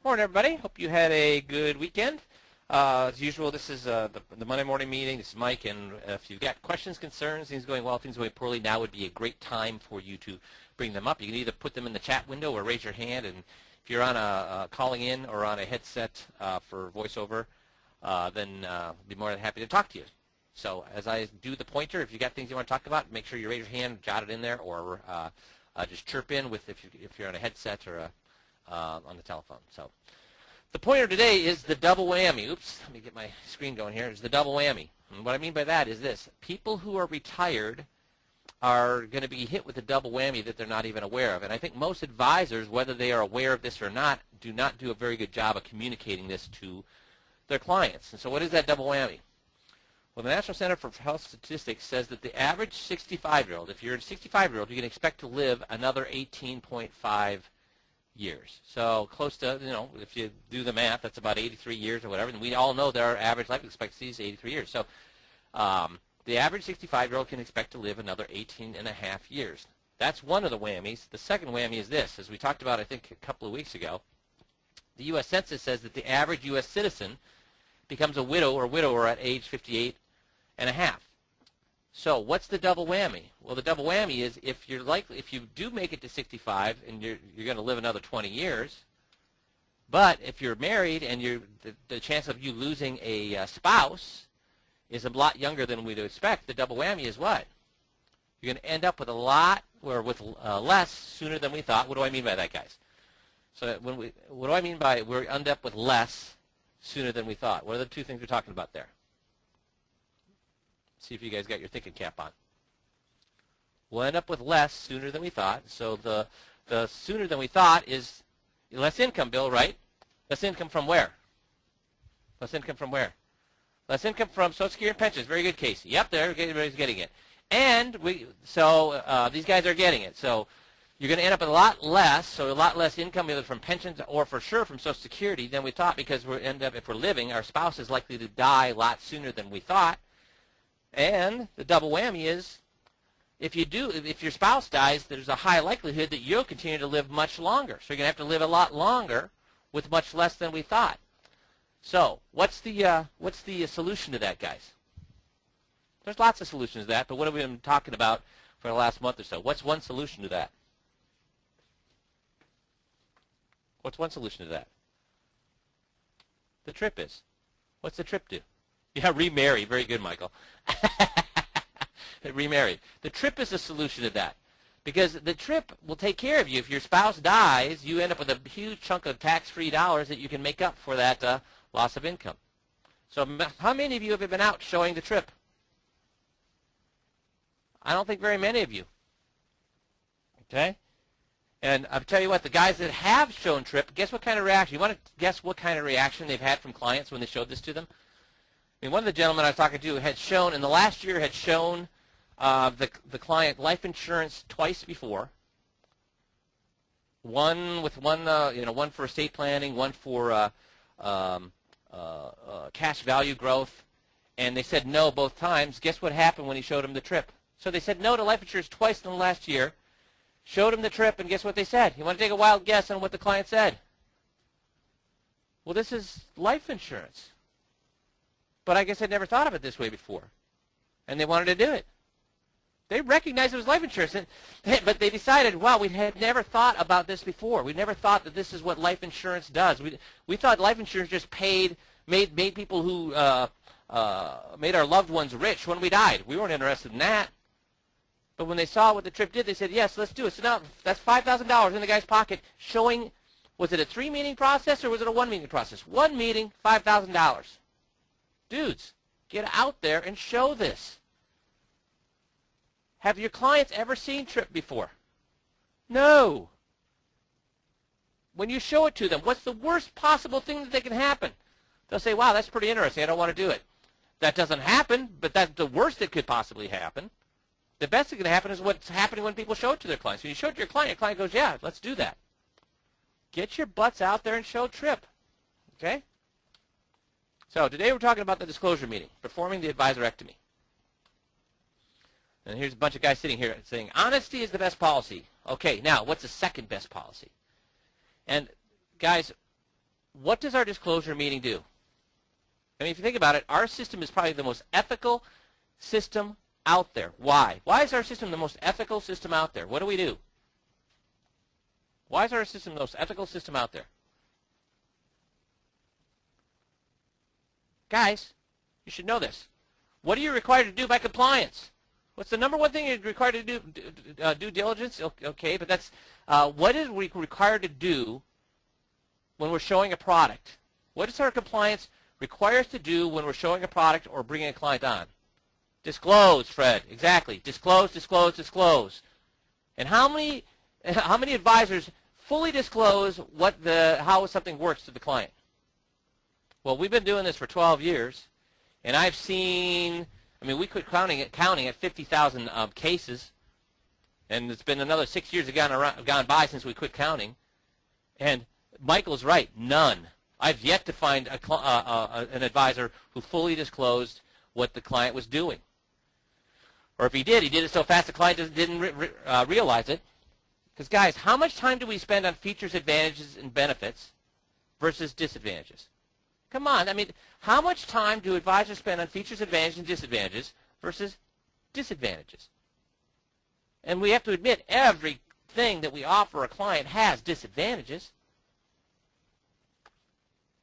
Morning, everybody. Hope you had a good weekend. As usual, this is the Monday morning meeting. This is Mike, and if you've got questions, concerns, things going well, things going poorly, now would be a great time for you to bring them up. You can either put them in the chat window or raise your hand, and if you're on a calling in or on a headset for voiceover, then I'll be more than happy to talk to you. So as I do the pointer, if you got things you want to talk about, make sure you raise your hand, jot it in there, or just chirp in with if you're on a headset or on the telephone. So the pointer today is the double whammy. Oops, let me get my screen going here. It's the double whammy. And what I mean by that is this. People who are retired are going to be hit with a double whammy that they're not even aware of. And I think most advisors, whether they are aware of this or not, do not do a very good job of communicating this to their clients. And so what is that double whammy? Well, the National Center for Health Statistics says that the average 65-year-old, if you're a 65-year-old, you can expect to live another 18.5 years. So close to, if you do the math, that's about 83 years or whatever. And we all know that our average life expectancy is 83 years. So the average 65-year-old can expect to live another 18 and a half years. That's one of the whammies. The second whammy is this. As we talked about, I think, a couple of weeks ago, the U.S. Census says that the average U.S. citizen becomes a widow or widower at age 58 and a half. So what's the double whammy? Well, the double whammy is if you do make it to 65 and you're going to live another 20 years, but if you're married and the chance of you losing a spouse is a lot younger than we'd expect, the double whammy is what? You're going to end up with a lot or with less sooner than we thought. What do I mean by that, guys? So what do I mean by we end up with less sooner than we thought? What are the two things we're talking about there? See if you guys got your thinking cap on. We'll end up with less sooner than we thought. So the sooner than we thought is less income, Bill, right? Less income from where? Less income from where? Less income from Social Security and pensions. Very good, Casey. Yep, there, everybody's getting it. And these guys are getting it. So you're going to end up with a lot less, so a lot less income either from pensions or for sure from Social Security than we thought, because if we're living, our spouse is likely to die a lot sooner than we thought. And the double whammy is if your spouse dies, there's a high likelihood that you'll continue to live much longer. So you're going to have to live a lot longer with much less than we thought. So what's the solution to that, guys? There's lots of solutions to that, but what have we been talking about for the last month or so? What's one solution to that? What's one solution to that? The trip is. What's the trip do? Yeah, remarry. Very good, Michael. Remarry. The trip is a solution to that, because the trip will take care of you. If your spouse dies, you end up with a huge chunk of tax-free dollars that you can make up for that loss of income. So how many of you have been out showing the trip? I don't think very many of you. Okay? And I'll tell you what, the guys that have shown trip, guess what kind of reaction? You want to guess what kind of reaction they've had from clients when they showed this to them? I mean, one of the gentlemen I was talking to had shown, in the last year, had shown the client life insurance twice before. One for estate planning, one for cash value growth, and they said no both times. Guess what happened when he showed them the trip? So they said no to life insurance twice in the last year, showed him the trip, and guess what they said? You want to take a wild guess on what the client said? Well, this is life insurance. But I guess I'd never thought of it this way before. And they wanted to do it. They recognized it was life insurance. But they decided, wow, we had never thought about this before. We never thought that this is what life insurance does. We thought life insurance just made people who made our loved ones rich when we died. We weren't interested in that. But when they saw what the trip did, they said, yes, let's do it. So now that's $5,000 in the guy's pocket showing, was it a 3-meeting process or was it a 1-meeting process? 1 meeting, $5,000. Dudes, get out there and show this. Have your clients ever seen trip before? No. When you show it to them, what's the worst possible thing that can happen? They'll say, wow, that's pretty interesting. I don't want to do it. That doesn't happen, but that's the worst that could possibly happen. The best that can happen is what's happening when people show it to their clients. When you show it to your client goes, yeah, let's do that. Get your butts out there and show trip. Okay? So today we're talking about the disclosure meeting, performing the advisorectomy. And here's a bunch of guys sitting here saying, honesty is the best policy. Okay, now what's the second best policy? And guys, what does our disclosure meeting do? I mean, if you think about it, our system is probably the most ethical system out there. Why? Why is our system the most ethical system out there? What do we do? Why is our system the most ethical system out there? Guys, you should know this. What are you required to do by compliance? What's the number one thing you're required to do? Due diligence? Okay, but that's what is we required to do when we're showing a product? What does our compliance require us to do when we're showing a product or bringing a client on? Disclose, Fred. Exactly. Disclose, disclose, disclose. And how many advisors fully disclose how something works to the client? Well, we've been doing this for 12 years, and I've seen, I mean, we quit counting at 50,000 cases, and it's been another 6 years have gone by since we quit counting. And Michael's right, none. I've yet to find an advisor who fully disclosed what the client was doing. Or if he did it so fast the client didn't realize it. Because, guys, how much time do we spend on features, advantages, and benefits versus disadvantages? Come on. I mean, how much time do advisors spend on features, advantages, and disadvantages versus disadvantages? And we have to admit everything that we offer a client has disadvantages.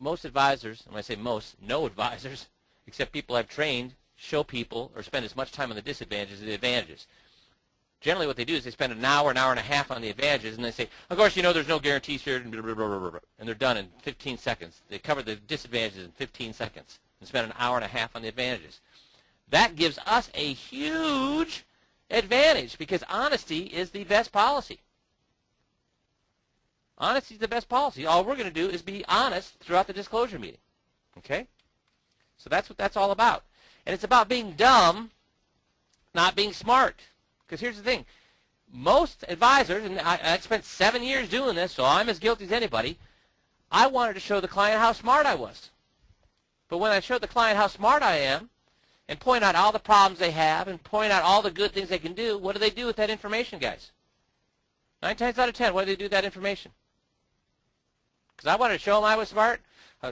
Most advisors, and when I say most, no advisors, except people I've trained, show people or spend as much time on the disadvantages as the advantages. Generally what they do is they spend an hour and a half on the advantages, and they say, of course, you know, there's no guarantees here, and they're done in 15 seconds. They cover the disadvantages in 15 seconds and spend an hour and a half on the advantages. That gives us a huge advantage because honesty is the best policy. Honesty is the best policy. All we're going to do is be honest throughout the disclosure meeting. Okay? So that's what that's all about. And it's about being dumb, not being smart. Because here's the thing. Most advisors, and I spent 7 years doing this, so I'm as guilty as anybody, I wanted to show the client how smart I was. But when I showed the client how smart I am and point out all the problems they have and point out all the good things they can do, what do they do with that information, guys? 9 times out of 10, what do they do with that information? Because I wanted to show them I was smart,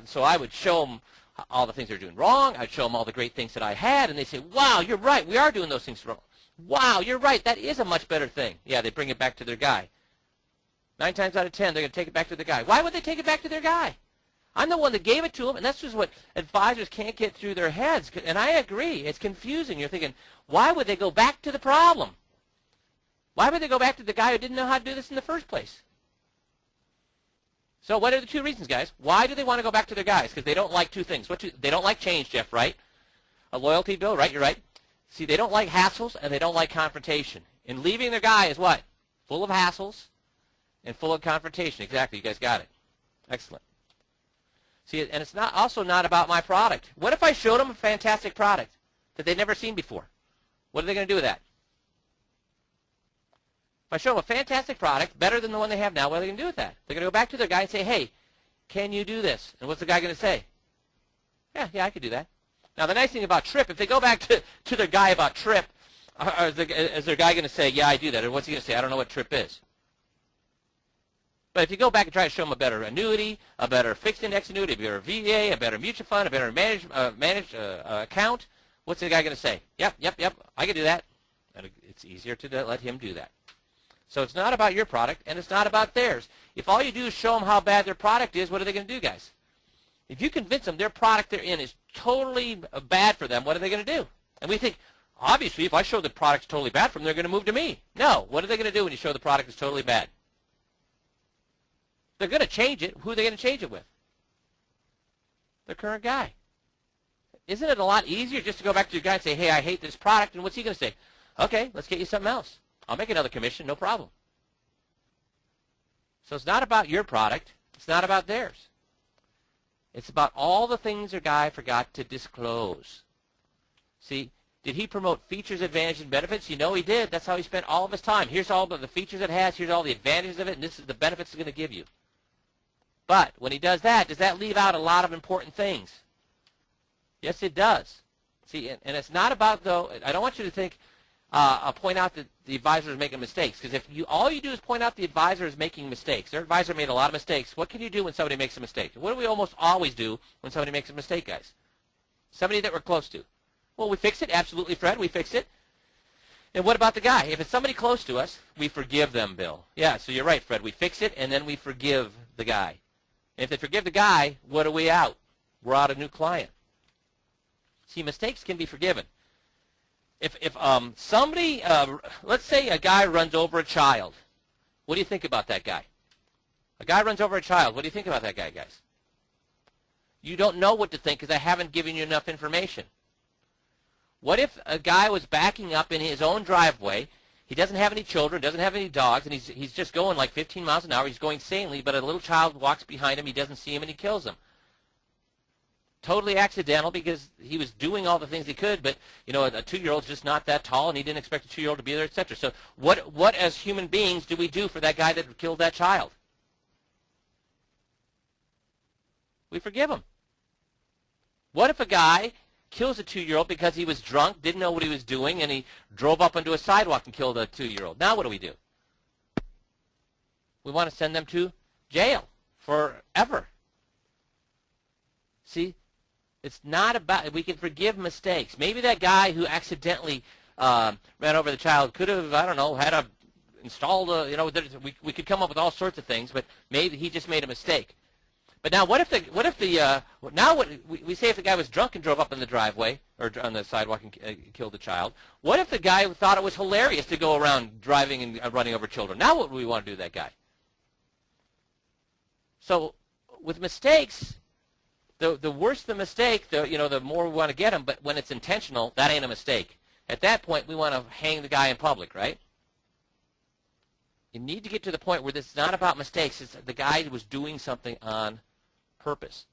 so I would show them all the things they're doing wrong. I'd show them all the great things that I had, and they say, wow, you're right, we are doing those things wrong. Wow, you're right, that is a much better thing. Yeah, they bring it back to their guy. 9 times out of 10, they're going to take it back to their guy. Why would they take it back to their guy? I'm the one that gave it to them, and that's just what advisors can't get through their heads. And I agree, it's confusing. You're thinking, why would they go back to the problem? Why would they go back to the guy who didn't know how to do this in the first place? So what are the 2 reasons, guys? Why do they want to go back to their guys? Because they don't like 2 things. They don't like change, Jeff, right? A loyalty bill, right? You're right. See, they don't like hassles, and they don't like confrontation. And leaving their guy is what? Full of hassles and full of confrontation. Exactly. You guys got it. Excellent. See, and it's also not about my product. What if I showed them a fantastic product that they'd never seen before? What are they going to do with that? If I show them a fantastic product, better than the one they have now, what are they going to do with that? They're going to go back to their guy and say, hey, can you do this? And what's the guy going to say? Yeah, I could do that. Now, the nice thing about Trip, if they go back to their guy about Trip, is their guy going to say, yeah, I do that? Or what's he going to say? I don't know what Trip is. But if you go back and try to show them a better annuity, a better fixed index annuity, a better VA, a better mutual fund, a better managed account, what's the guy going to say? Yep, I can do that. And it's easier to let him do that. So it's not about your product, and it's not about theirs. If all you do is show them how bad their product is, what are they going to do, guys? If you convince them their product they're in is totally bad for them, what are they going to do? And we think, obviously, if I show the product's totally bad for them, they're going to move to me. No. What are they going to do when you show the product is totally bad? They're going to change it. Who are they going to change it with? Their current guy. Isn't it a lot easier just to go back to your guy and say, hey, I hate this product, and what's he going to say? Okay, let's get you something else. I'll make another commission, no problem. So it's not about your product. It's not about theirs. It's about all the things their guy forgot to disclose. See, did he promote features, advantages, and benefits? You know he did. That's how he spent all of his time. Here's all the features it has. Here's all the advantages of it, and this is the benefits it's going to give you. But when he does that leave out a lot of important things? Yes, it does. See, and it's not about, though, I don't want you to think, point out that the advisor is making mistakes. Because if all you do is point out the advisor is making mistakes, their advisor made a lot of mistakes, what can you do when somebody makes a mistake? What do we almost always do when somebody makes a mistake, guys? Somebody that we're close to. Well, we fix it. Absolutely, Fred, we fix it. And what about the guy? If it's somebody close to us, we forgive them, Bill. Yeah, so you're right, Fred. We fix it, and then we forgive the guy. And if they forgive the guy, what are we out? We're out a new client. See, mistakes can be forgiven. If somebody, let's say a guy runs over a child, what do you think about that guy? A guy runs over a child. What do you think about that guy, guys? You don't know what to think because I haven't given you enough information. What if a guy was backing up in his own driveway, he doesn't have any children, doesn't have any dogs, and he's just going like 15 miles an hour, he's going sanely, but a little child walks behind him, he doesn't see him, and he kills him. Totally accidental because he was doing all the things he could, but you know, a 2-year-old's just not that tall, and he didn't expect a 2-year-old to be there, etc. So what as human beings do we do for that guy that killed that child? We forgive him. What if a guy kills a 2-year-old because he was drunk, didn't know what he was doing, and he drove up onto a sidewalk and killed a 2-year-old? Now what do? We want to send them to jail forever. See, it's not about, we can forgive mistakes. Maybe that guy who accidentally ran over the child could have, I don't know, installed a, you know, we could come up with all sorts of things, but maybe he just made a mistake. But now, what if we say if the guy was drunk and drove up in the driveway or on the sidewalk and killed the child? What if the guy thought it was hilarious to go around driving and running over children? Now, what do we want to do to that guy? So, with mistakes, the worse the mistake, the more we want to get them. But when it's intentional, that ain't a mistake. At that point, we want to hang the guy in public, right? You need to get to the point where this is not about mistakes. It's the guy was doing something on purpose.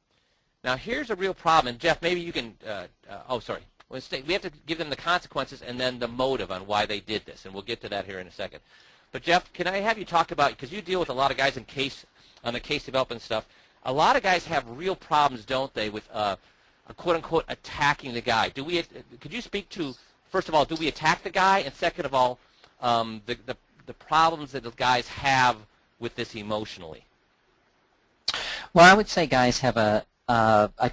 Now, here's a real problem. And, Jeff, maybe you can we have to give them the consequences and then the motive on why they did this, and we'll get to that here in a second. But, Jeff, can I have you talk about, because you deal with a lot of guys on the case development stuff, a lot of guys have real problems, don't they, with quote-unquote attacking the guy. Could you speak to, first of all, do we attack the guy, and second of all, the problems that the guys have with this emotionally? Well, I would say guys have a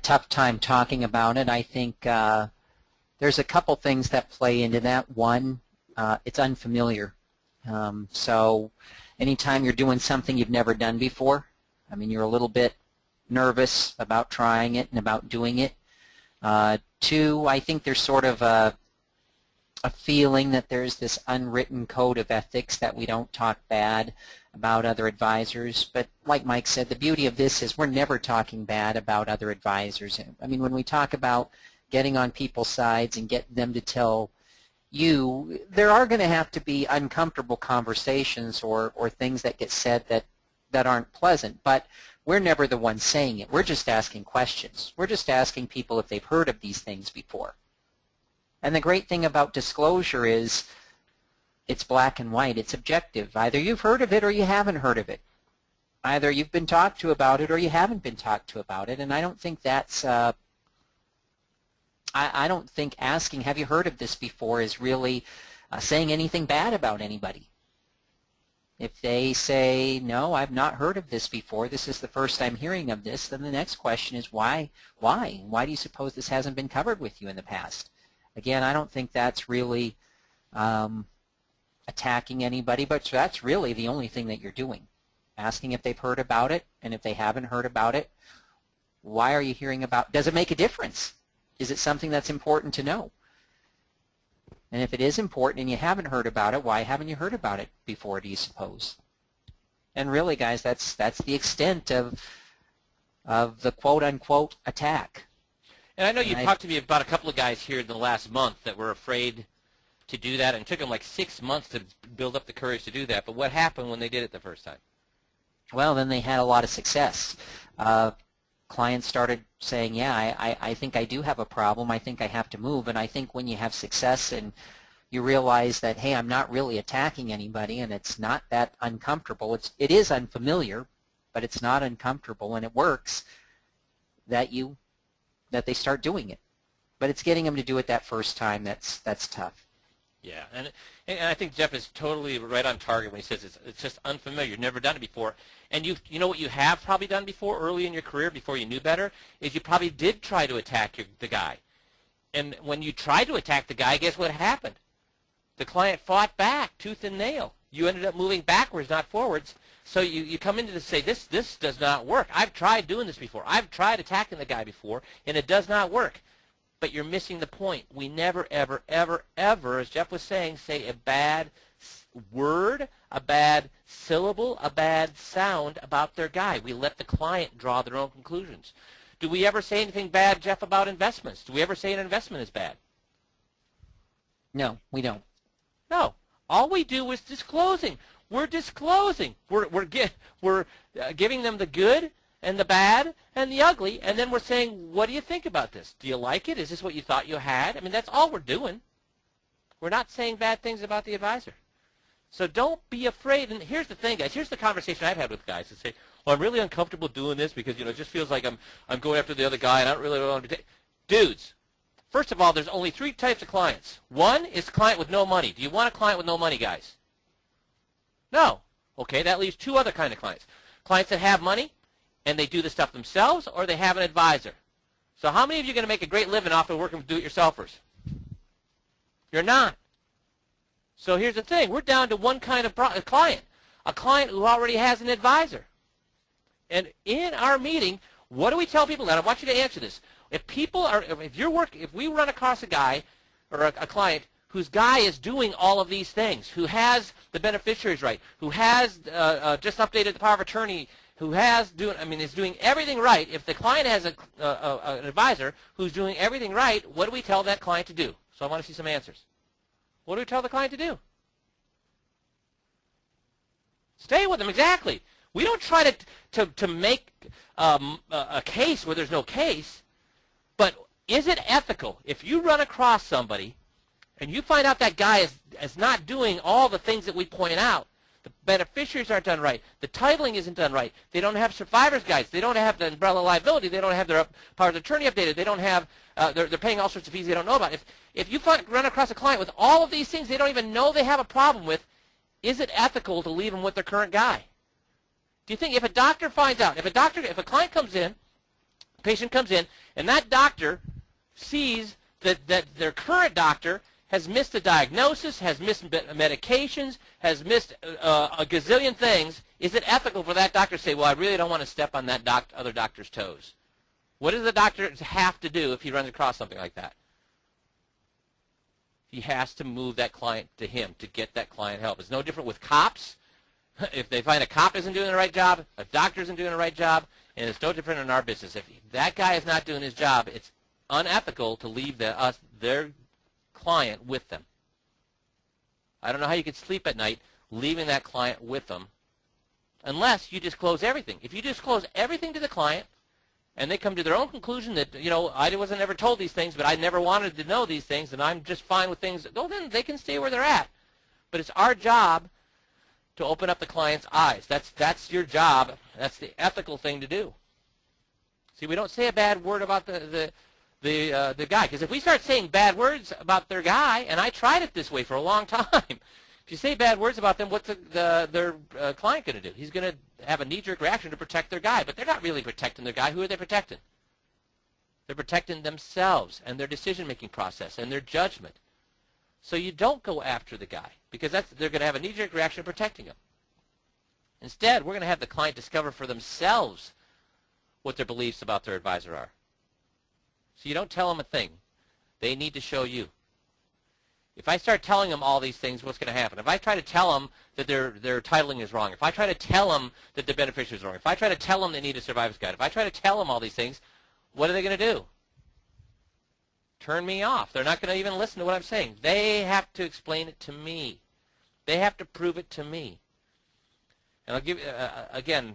tough time talking about it. I think there's a couple things that play into that. One, it's unfamiliar. So anytime you're doing something you've never done before, I mean, you're a little bit nervous about trying it and about doing it. Two, I think there's sort of a feeling that there's this unwritten code of ethics that we don't talk bad about other advisors. But like Mike said, the beauty of this is we're never talking bad about other advisors. I mean, when we talk about getting on people's sides and getting them to tell you, there are going to have to be uncomfortable conversations or things that get said that aren't pleasant. But we're never the ones saying it. We're just asking questions. We're just asking people if they've heard of these things before. And the great thing about disclosure is it's black and white. It's objective. Either you've heard of it or you haven't heard of it. Either you've been talked to about it or you haven't been talked to about it. And I don't think that's I don't think asking, have you heard of this before, is really saying anything bad about anybody. If they say, no, I've not heard of this before, this is the first time hearing of this, then the next question is why? Why? Why do you suppose this hasn't been covered with you in the past? Again, I don't think that's really attacking anybody, but that's really the only thing that you're doing. Asking if they've heard about it, and if they haven't heard about it, why are you hearing about it? Does it make a difference? Is it something that's important to know? And if it is important and you haven't heard about it, why haven't you heard about it before, do you suppose? And really, guys, that's the extent of the quote-unquote attack. And I know you talked to me about a couple of guys here in the last month that were afraid to do that, and it took them like 6 months to build up the courage to do that. But what happened when they did it the first time? Well, then they had a lot of success. Clients started saying, yeah, I think I do have a problem. I think I have to move. And I think when you have success and you realize that, hey, I'm not really attacking anybody and it's not that uncomfortable. It is unfamiliar, but it's not uncomfortable and it works, that they start doing it. But it's getting them to do it that first time that's tough. Yeah, and I think Jeff is totally right on target when he says it's just unfamiliar. You've never done it before. And you know what you have probably done before early in your career before you knew better is you probably did try to attack the guy. And when you tried to attack the guy, guess what happened? The client fought back tooth and nail. You ended up moving backwards, not forwards. So you come into this and say, this does not work. I've tried doing this before. I've tried attacking the guy before, and it does not work. But you're missing the point. We never, ever, ever, ever, as Jeff was saying, say a bad word, a bad syllable, a bad sound about their guy. We let the client draw their own conclusions. Do we ever say anything bad, Jeff, about investments? Do we ever say an investment is bad? No, we don't. No. All we do is disclosing. We're disclosing. We're giving them the good and the bad and the ugly, and then we're saying, what do you think about this? Do you like it? Is this what you thought you had? I mean, that's all we're doing. We're not saying bad things about the advisor. So don't be afraid. And here's the thing, guys. Here's the conversation I've had with guys that say, well, I'm really uncomfortable doing this because, it just feels like I'm going after the other guy, and I don't really want to take. Dudes, first of all, there's only 3 types of clients. One is a client with no money. Do you want a client with no money, guys? No. Okay, that leaves 2 other kind of clients. Clients that have money, and they do the stuff themselves, or they have an advisor. So how many of you are going to make a great living off of working with do-it-yourselfers? You're not. So here's the thing. We're down to one kind of client, a client who already has an advisor. And in our meeting, what do we tell people? And I want you to answer this. If we run across a guy or a client whose guy is doing all of these things, who has the beneficiaries right, who has just updated the power of attorney, is doing everything right. If the client has an advisor who's doing everything right, what do we tell that client to do? So I want to see some answers. What do we tell the client to do? Stay with them, exactly. We don't try to make a case where there's no case, but is it ethical if you run across somebody and you find out that guy is not doing all the things that we point out? The beneficiaries aren't done right. The titling isn't done right. They don't have survivor's guides. They don't have the umbrella liability. They don't have their power of attorney updated. They don't have, they're paying all sorts of fees they don't know about. If you run across a client with all of these things they don't even know they have a problem with, is it ethical to leave them with their current guy? Do you think if a doctor finds out, if a client comes in, patient comes in, and that doctor sees that their current doctor has missed a diagnosis, has missed medications, has missed a gazillion things, is it ethical for that doctor to say, well, I really don't want to step on that other doctor's toes? What does the doctor have to do if he runs across something like that? He has to move that client to him to get that client help. It's no different with cops. If they find a cop isn't doing the right job, a doctor isn't doing the right job, and it's no different in our business. If that guy is not doing his job, it's unethical to leave their client with them. I don't know how you could sleep at night leaving that client with them unless you disclose everything. If you disclose everything to the client and they come to their own conclusion that, I wasn't ever told these things, but I never wanted to know these things, and I'm just fine with things, well, then they can stay where they're at. But it's our job to open up the client's eyes. That's your job. That's the ethical thing to do. See, we don't say a bad word about the guy, because if we start saying bad words about their guy, and I tried it this way for a long time, if you say bad words about them, what's their client going to do? He's going to have a knee-jerk reaction to protect their guy, but they're not really protecting their guy. Who are they protecting? They're protecting themselves and their decision-making process and their judgment. So you don't go after the guy, because they're going to have a knee-jerk reaction to protecting him. Instead, we're going to have the client discover for themselves what their beliefs about their advisor are. So you don't tell them a thing. They need to show you. If I start telling them all these things, what's going to happen? If I try to tell them that their titling is wrong, if I try to tell them that the beneficiary is wrong, if I try to tell them they need a survivor's guide, if I try to tell them all these things, what are they going to do? Turn me off. They're not going to even listen to what I'm saying. They have to explain it to me. They have to prove it to me. And I'll give again,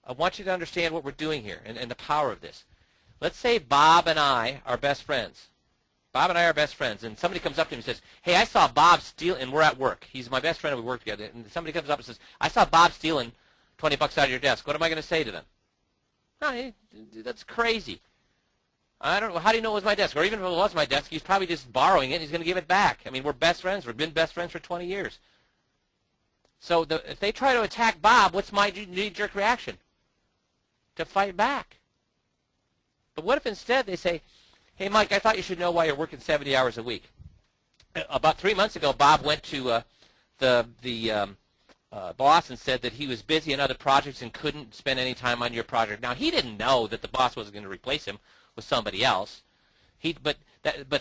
I want you to understand what we're doing here and the power of this. Let's say Bob and I are best friends. Bob and I are best friends, and somebody comes up to him and says, hey, I saw Bob steal, and we're at work. He's my best friend, and we work together. And somebody comes up and says, I saw Bob stealing $20 out of your desk. What am I going to say to them? Oh, that's crazy. I don't know. How do you know it was my desk? Or even if it was my desk, he's probably just borrowing it and he's going to give it back. I mean, we're best friends. We've been best friends for 20 years. So if they try to attack Bob, what's my knee-jerk reaction? To fight back. But what if instead they say, hey, Mike, I thought you should know why you're working 70 hours a week. About 3 months ago, Bob went to the boss and said that he was busy in other projects and couldn't spend any time on your project. Now, he didn't know that the boss wasn't going to replace him with somebody else. But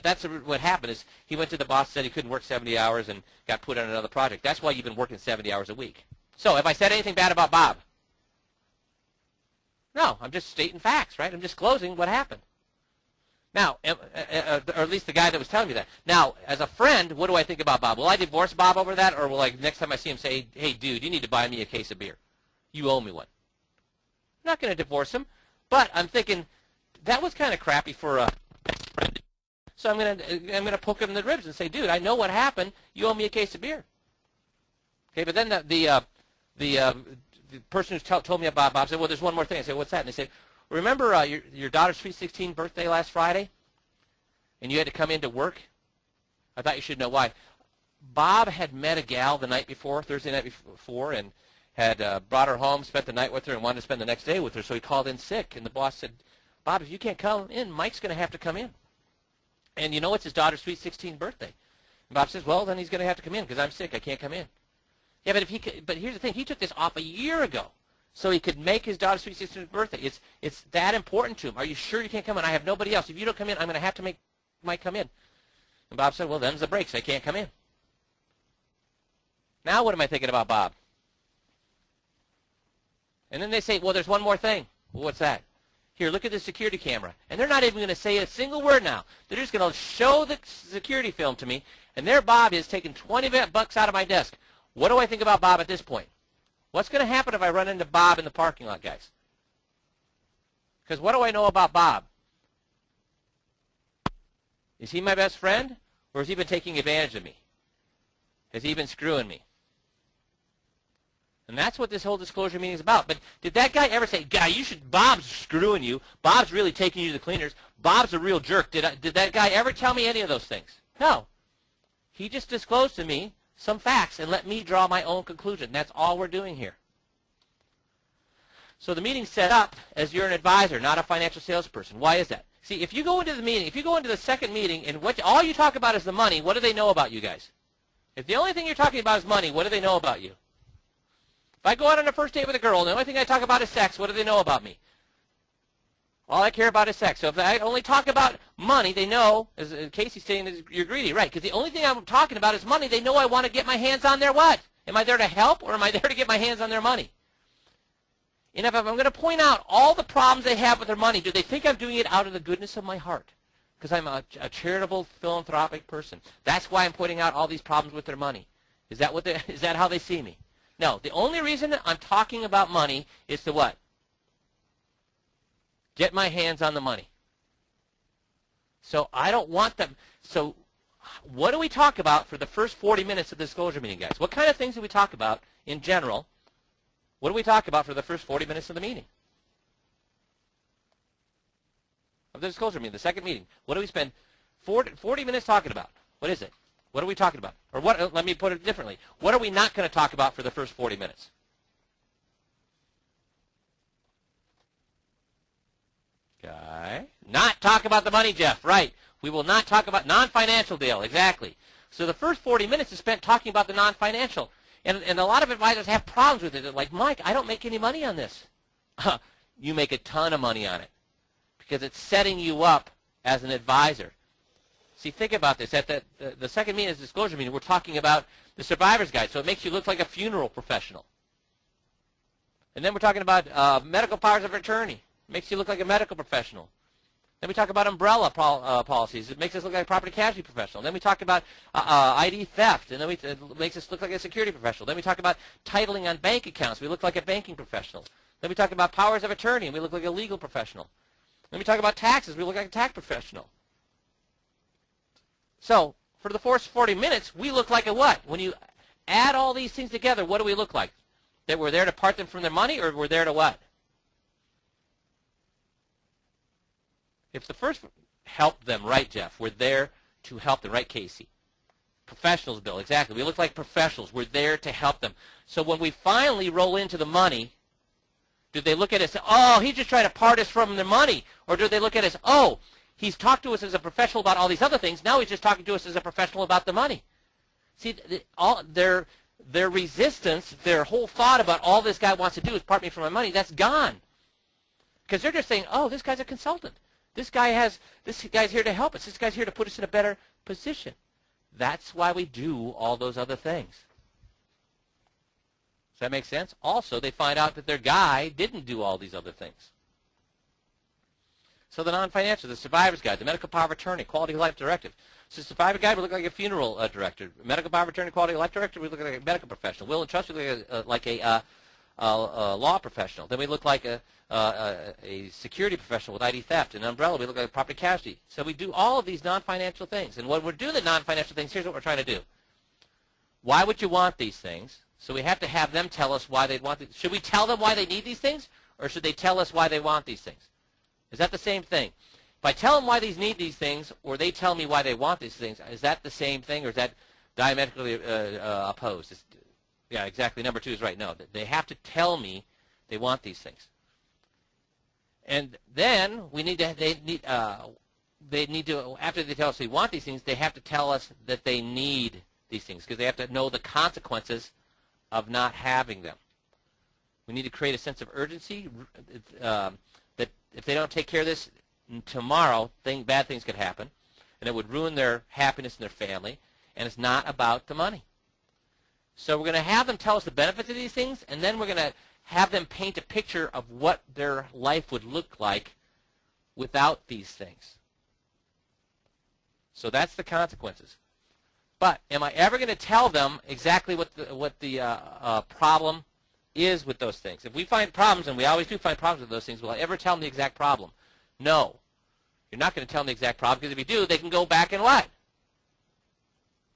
that's what happened is he went to the boss, said he couldn't work 70 hours, and got put on another project. That's why you've been working 70 hours a week. So have I said anything bad about Bob? No, I'm just stating facts, right? I'm disclosing what happened. Now, or at least the guy that was telling me that. Now, as a friend, what do I think about Bob? Will I divorce Bob over that, or will I, next time I see him, say, hey, dude, you need to buy me a case of beer. You owe me one. I'm not going to divorce him, but I'm thinking that was kind of crappy for a best friend. So I'm gonna poke him in the ribs and say, dude, I know what happened. You owe me a case of beer. Okay, but then the person who told me about Bob said, well, there's one more thing. I said, what's that? And they said, remember your daughter's sweet 16 birthday last Friday? And you had to come into work? I thought you should know why. Bob had met a gal the night before, Thursday night before, and had brought her home, spent the night with her, and wanted to spend the next day with her, so he called in sick. And the boss said, Bob, if you can't come in, Mike's going to have to come in. And you know it's his daughter's sweet 16 birthday. And Bob says, well, then he's going to have to come in because I'm sick. I can't come in. Yeah, but here's the thing. He took this off a year ago so he could make his daughter's sweet 16th birthday. It's that important to him. Are you sure you can't come in? I have nobody else. If you don't come in, I'm going to have to make Mike come in. And Bob said, well, them's the breaks. I can't come in. Now what am I thinking about Bob? And then they say, well, there's one more thing. Well, what's that? Here, look at the security camera. And they're not even going to say a single word now. They're just going to show the security film to me, and there Bob is taking 20 bucks out of my desk. What do I think about Bob at this point? What's going to happen if I run into Bob in the parking lot, guys? Because what do I know about Bob? Is he my best friend, or has he been taking advantage of me? Has he been screwing me? And that's what this whole disclosure meeting is about. But did that guy ever say, guy, Bob's screwing you. Bob's really taking you to the cleaners. Bob's a real jerk. Did that guy ever tell me any of those things? No. He just disclosed to me some facts and let me draw my own conclusion. That's all we're doing here. So the meeting's set up as you're an advisor, not a financial salesperson. Why is that? See, if you go into the meeting, if you go into the second meeting and all you talk about is the money, what do they know about you guys? If the only thing you're talking about is money, what do they know about you? If I go out on a first date with a girl and the only thing I talk about is sex, what do they know about me? All I care about is sex. So if I only talk about money, they know, as Casey's saying, you're greedy, right? Because the only thing I'm talking about is money. They know I want to get my hands on their what? Am I there to help, or am I there to get my hands on their money? And if I'm going to point out all the problems they have with their money, do they think I'm doing it out of the goodness of my heart? Because I'm a charitable, philanthropic person. That's why I'm pointing out all these problems with their money. Is that how they see me? No, the only reason I'm talking about money is to what? Get my hands on the money. So I don't want them. So what do we talk about for the first 40 minutes of the disclosure meeting, guys? What kind of things do we talk about in general? What do we talk about for the first 40 minutes of the meeting? Of the disclosure meeting, the second meeting. What do we spend 40 minutes talking about? What is it? What are we talking about? Or what? Let me put it differently. What are we not going to talk about for the first 40 minutes? Okay. Not talk about the money, Jeff. Right. We will not talk about non-financial deal. Exactly. So the first 40 minutes is spent talking about the non-financial. And a lot of advisors have problems with it. They're like, Mike, I don't make any money on this. You make a ton of money on it because it's setting you up as an advisor. See, think about this. At the second meeting is the disclosure meeting. We're talking about the survivor's guide, so it makes you look like a funeral professional. And then we're talking about medical powers of attorney. It makes you look like a medical professional. Then we talk about umbrella policies. It makes us look like a property casualty professional. Then we talk about ID theft, and then it makes us look like a security professional. Then we talk about titling on bank accounts. We look like a banking professional. Then we talk about powers of attorney, and we look like a legal professional. Then we talk about taxes. We look like a tax professional. So for the first 40 minutes, we look like a what? When you add all these things together, what do we look like? That we're there to part them from their money, or we're there to what? If the first help them, right, Jeff? We're there to help them, right, Casey? Professionals, Bill, exactly. We look like professionals. We're there to help them. So when we finally roll into the money, do they look at us and say, oh, he's just trying to part us from the money? Or do they look at us, oh, he's talked to us as a professional about all these other things. Now he's just talking to us as a professional about the money. See, all their resistance, their whole thought about all this guy wants to do is part me from my money, that's gone. Because they're just saying, oh, this guy's a consultant. This guy's here to help us. This guy's here to put us in a better position. That's why we do all those other things. Does that make sense? Also, they find out that their guy didn't do all these other things. So the non-financial, the survivor's guide, the medical power of attorney, quality of life directive. So the survivor guide, we look like a funeral director. Medical power of attorney, quality of life director, we look like a medical professional. Will and trust, we look like a law professional. Then we look like a security professional with ID theft. An umbrella, we look like a property casualty. So we do all of these non-financial things. And when we're doing the non-financial things, here's what we're trying to do. Why would you want these things? So we have to have them tell us why they'd want these. Should we tell them why they need these things? Or should they tell us why they want these things? Is that the same thing? If I tell them why they need these things, or they tell me why they want these things, is that the same thing, or is that diametrically opposed? Yeah, exactly. Number 2 is right. No, they have to tell me they want these things. And then we need to, they need to, after they tell us they want these things, they have to tell us that they need these things, because they have to know the consequences of not having them. We need to create a sense of urgency that if they don't take care of this tomorrow, bad things could happen, and it would ruin their happiness and their family, and it's not about the money. So we're going to have them tell us the benefits of these things, and then we're going to have them paint a picture of what their life would look like without these things. So that's the consequences. But am I ever going to tell them exactly what the problem is with those things? If we find problems, and we always do find problems with those things, will I ever tell them the exact problem? No. You're not going to tell them the exact problem, because if you do, they can go back and what?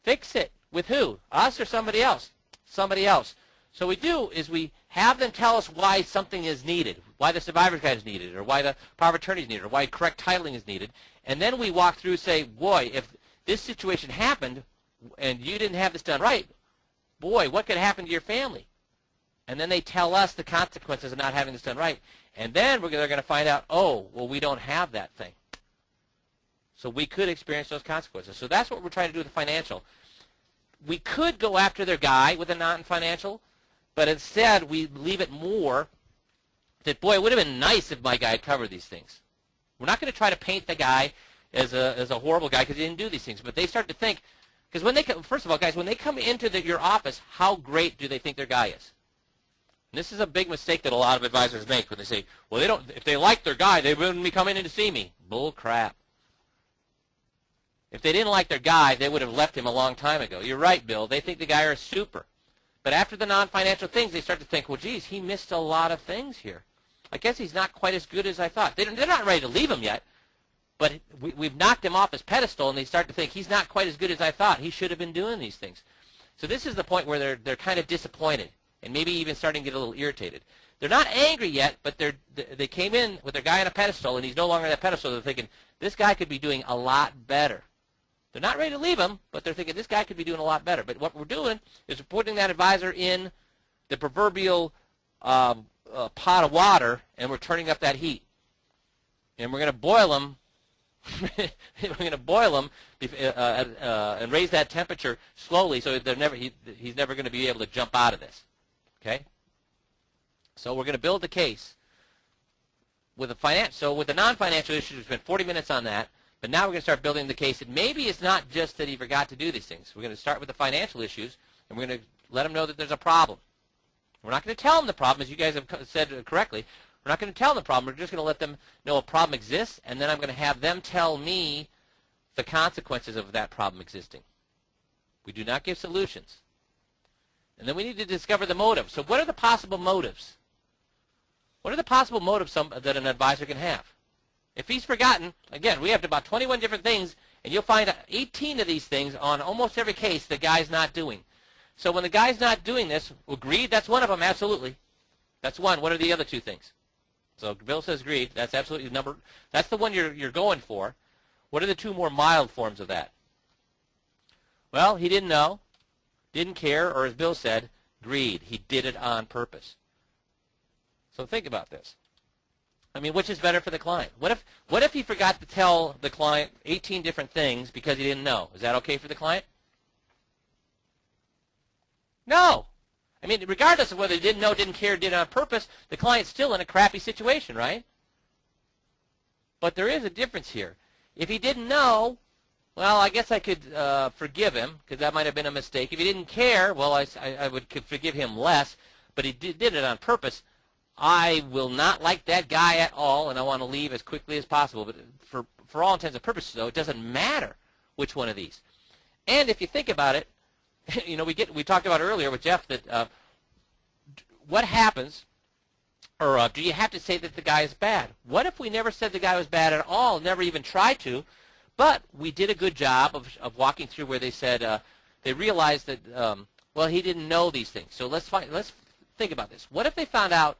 Fix it. With who? Us or somebody else? Somebody else. So what we do is we have them tell us why something is needed, why the survivor's guide is needed, or why the power of attorney is needed, or why correct titling is needed. And then we walk through and say, boy, if this situation happened and you didn't have this done right, boy, what could happen to your family? And then they tell us the consequences of not having this done right. And then they're going to find out, oh, well, we don't have that thing. So we could experience those consequences. So that's what we're trying to do with the financial. We could go after their guy with a non-financial, but instead we leave it more that, boy, it would have been nice if my guy had covered these things. We're not going to try to paint the guy as a horrible guy because he didn't do these things. But they start to think, because when they come, first of all, guys, when they come into your office, how great do they think their guy is? And this is a big mistake that a lot of advisors make when they say, well, they don't. If they like their guy, they wouldn't be coming in to see me. Bull crap. If they didn't like their guy, they would have left him a long time ago. You're right, Bill. They think the guy is super. But after the non-financial things, they start to think, well, geez, he missed a lot of things here. I guess he's not quite as good as I thought. They're not ready to leave him yet, but we've knocked him off his pedestal, and they start to think he's not quite as good as I thought. He should have been doing these things. So this is the point where they're kind of disappointed and maybe even starting to get a little irritated. They're not angry yet, but they came in with their guy on a pedestal, and he's no longer on that pedestal. They're thinking, this guy could be doing a lot better. They're not ready to leave him, but they're thinking this guy could be doing a lot better. But what we're doing is we're putting that advisor in the proverbial pot of water, and we're turning up that heat. And we're going to boil him. We're going to boil him and raise that temperature slowly, so he's never going to be able to jump out of this. Okay? So we're going to build the case with the non-financial issues. We spent 40 minutes on that. But now we're going to start building the case that maybe it's not just that he forgot to do these things. We're going to start with the financial issues, and we're going to let him know that there's a problem. We're not going to tell him the problem, as you guys have said correctly. We're not going to tell them the problem. We're just going to let them know a problem exists, and then I'm going to have them tell me the consequences of that problem existing. We do not give solutions. And then we need to discover the motive. So what are the possible motives? What are the possible motives that an advisor can have? If he's forgotten, again, we have about 21 different things, and you'll find 18 of these things on almost every case the guy's not doing. So when the guy's not doing this, agreed, that's one of them, absolutely. That's one. What are the other two things? So Bill says agreed. That's absolutely that's the one you're going for. What are the two more mild forms of that? Well, he didn't know, didn't care, or as Bill said, greed. He did it on purpose. So think about this. I mean, which is better for the client? What if he forgot to tell the client 18 different things because he didn't know? Is that okay for the client? No. I mean, regardless of whether he didn't know, didn't care, did it on purpose, the client's still in a crappy situation, right? But there is a difference here. If he didn't know, well, I guess I could forgive him because that might have been a mistake. If he didn't care, well, I could forgive him less, but he did it on purpose. I will not like that guy at all, and I want to leave as quickly as possible. But for all intents and purposes, though, it doesn't matter which one of these. And if you think about it, you know, we talked about earlier with Jeff that what happens, or do you have to say that the guy is bad? What if we never said the guy was bad at all, never even tried to, but we did a good job of walking through where they said they realized that well, he didn't know these things. So let's think about this. What if they found out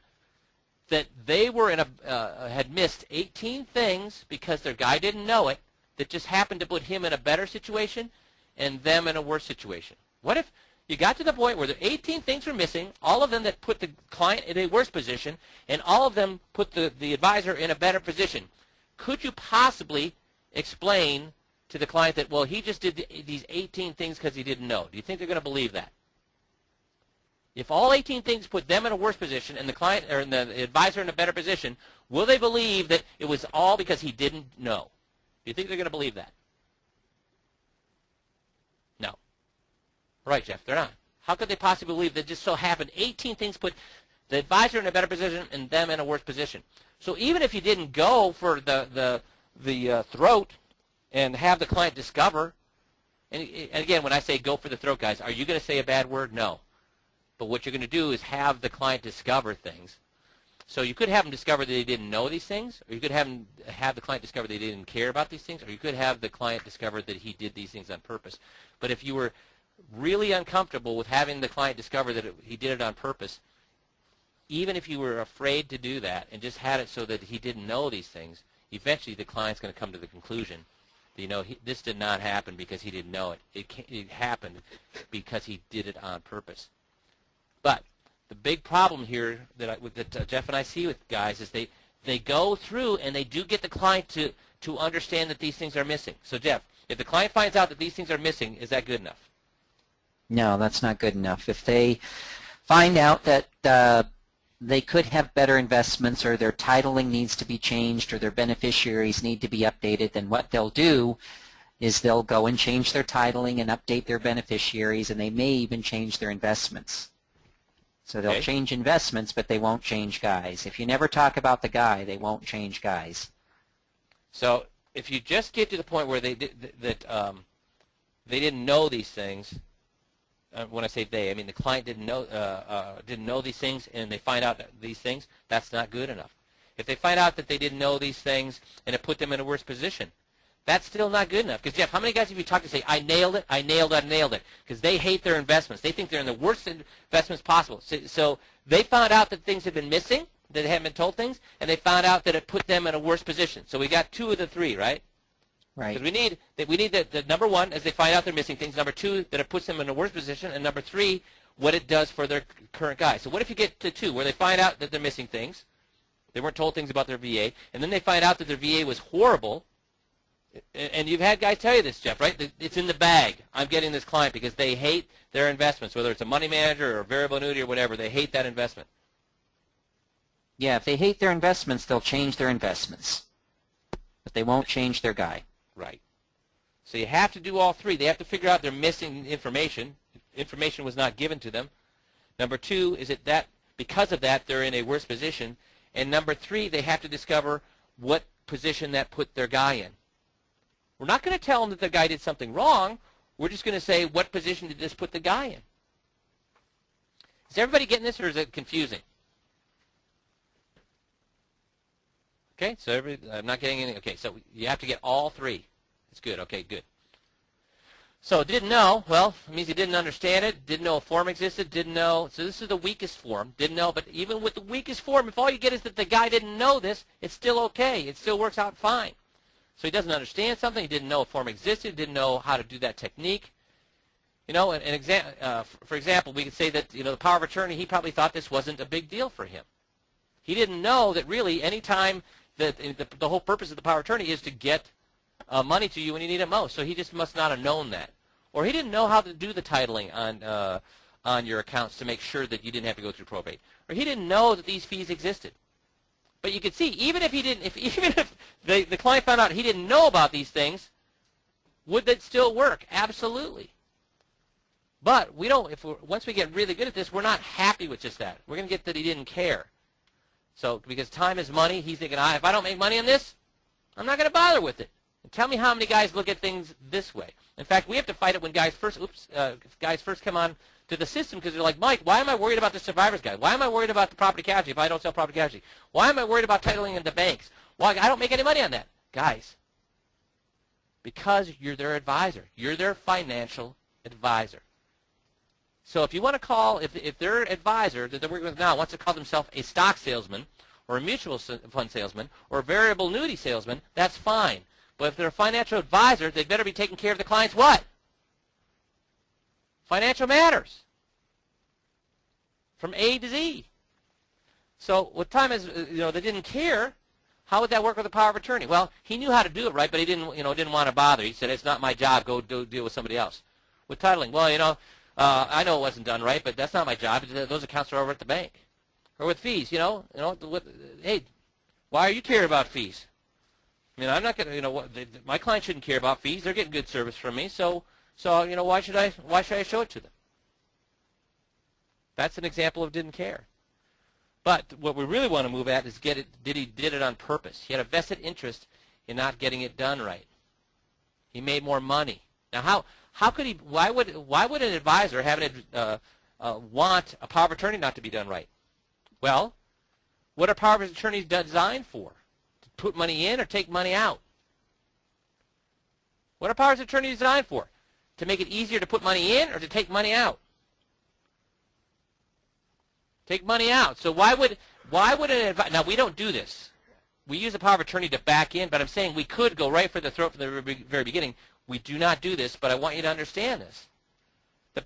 that they were had missed 18 things because their guy didn't know it, that just happened to put him in a better situation and them in a worse situation? What if you got to the point where the 18 things were missing, all of them that put the client in a worse position, and all of them put the advisor in a better position? Could you possibly explain to the client that, well, he just did these 18 things because he didn't know? Do you think they're going to believe that? If all 18 things put them in a worse position and the client or the advisor in a better position, will they believe that it was all because he didn't know? Do you think they're going to believe that? No. Right, Jeff, they're not. How could they possibly believe that just so happened 18 things put the advisor in a better position and them in a worse position? So even if you didn't go for the throat and have the client discover, and again, when I say go for the throat, guys, are you going to say a bad word? No. But what you're going to do is have the client discover things. So you could have them discover that they didn't know these things, or you could have the client discover they didn't care about these things, or you could have the client discover that he did these things on purpose. But if you were really uncomfortable with having the client discover that he did it on purpose, even if you were afraid to do that and just had it so that he didn't know these things, eventually the client's going to come to the conclusion that, you know, this did not happen because he didn't know it. It happened because he did it on purpose. But the big problem here that Jeff and I see with guys is they go through and they do get the client to understand that these things are missing. So, Jeff, if the client finds out that these things are missing, is that good enough? No, that's not good enough. If they find out that they could have better investments, or their titling needs to be changed, or their beneficiaries need to be updated, then what they'll do is they'll go and change their titling and update their beneficiaries, and they may even change their investments. So they'll change investments, but they won't change guys. If you never talk about the guy, they won't change guys. So if you just get to the point where they didn't know these things, when I say they, I mean the client didn't know these things, and they find out these things, that's not good enough. If they find out that they didn't know these things and it put them in a worse position, that's still not good enough. Because, Jeff, how many guys have you talked to say, I nailed it, I nailed it, I nailed it? Because they hate their investments. They think they're in the worst investments possible. So they found out that things had been missing, that they hadn't been told things, and they found out that it put them in a worse position. So we got two of the three, right? Right. Because we need the number one, as they find out they're missing things. Number two, that it puts them in a worse position. And number three, what it does for their current guy. So what if you get to two, where they find out that they're missing things, they weren't told things about their VA, and then they find out that their VA was horrible. And you've had guys tell you this, Jeff, right? It's in the bag. I'm getting this client because they hate their investments, whether it's a money manager or a variable annuity or whatever. They hate that investment. Yeah, if they hate their investments, they'll change their investments. But they won't change their guy. Right. So you have to do all three. They have to figure out they're missing information. Information was not given to them. Number two is that because of that, they're in a worse position. And number three, they have to discover what position that put their guy in. We're not going to tell them that the guy did something wrong. We're just going to say, what position did this put the guy in? Is everybody getting this, or is it confusing? Okay, so I'm not getting any. Okay, so you have to get all three. That's good. Okay, good. So didn't know, well, it means he didn't understand it, didn't know a form existed, didn't know. So this is the weakest form, didn't know. But even with the weakest form, if all you get is that the guy didn't know this, it's still okay. It still works out fine. So he doesn't understand something, he didn't know a form existed, didn't know how to do that technique. You know, for example, we could say that, you know, the power of attorney, he probably thought this wasn't a big deal for him. He didn't know that really any time that the whole purpose of the power of attorney is to get money to you when you need it most. So he just must not have known that. Or he didn't know how to do the titling on your accounts to make sure that you didn't have to go through probate. Or he didn't know that these fees existed. But you could see, even if the client found out he didn't know about these things, would that still work? Absolutely. But we don't. Once we get really good at this, we're not happy with just that. We're going to get that he didn't care. So because time is money, he's thinking, if I don't make money on this, I'm not going to bother with it. And tell me how many guys look at things this way. In fact, we have to fight it when guys first come on to the system because they're like, Mike, why am I worried about the survivor's guide? Why am I worried about the property casualty if I don't sell property casualty? Why am I worried about titling into banks? Why I don't make any money on that? Guys, because you're their advisor. You're their financial advisor. So if you want to call, if their advisor that they're working with now wants to call themselves a stock salesman or a mutual fund salesman or a variable annuity salesman, that's fine. But if they're a financial advisor, they better be taking care of the client's what? Financial matters. From A to Z. So what time is, they didn't care. How would that work with the power of attorney? Well, he knew how to do it right, but he didn't want to bother. He said, it's not my job. Go deal with somebody else. With titling, well, I know it wasn't done right, but that's not my job. Those accounts are over at the bank. Or with fees, hey, why are you caring about fees? I mean, I'm not going to, my client shouldn't care about fees. They're getting good service from me, so why should I show it to them? That's an example of didn't care. But what we really want to move at is did it on purpose? He had a vested interest in not getting it done right. He made more money. Now, how could he? Why would an advisor want a power of attorney not to be done right? Well, what are power of attorneys designed for? To put money in or take money out? What are power of attorneys designed for? To make it easier to put money in or to take money out? Take money out. So why would an advisor? Now we don't do this. We use a power of attorney to back in, but I'm saying we could go right for the throat from the very beginning. We do not do this, but I want you to understand this.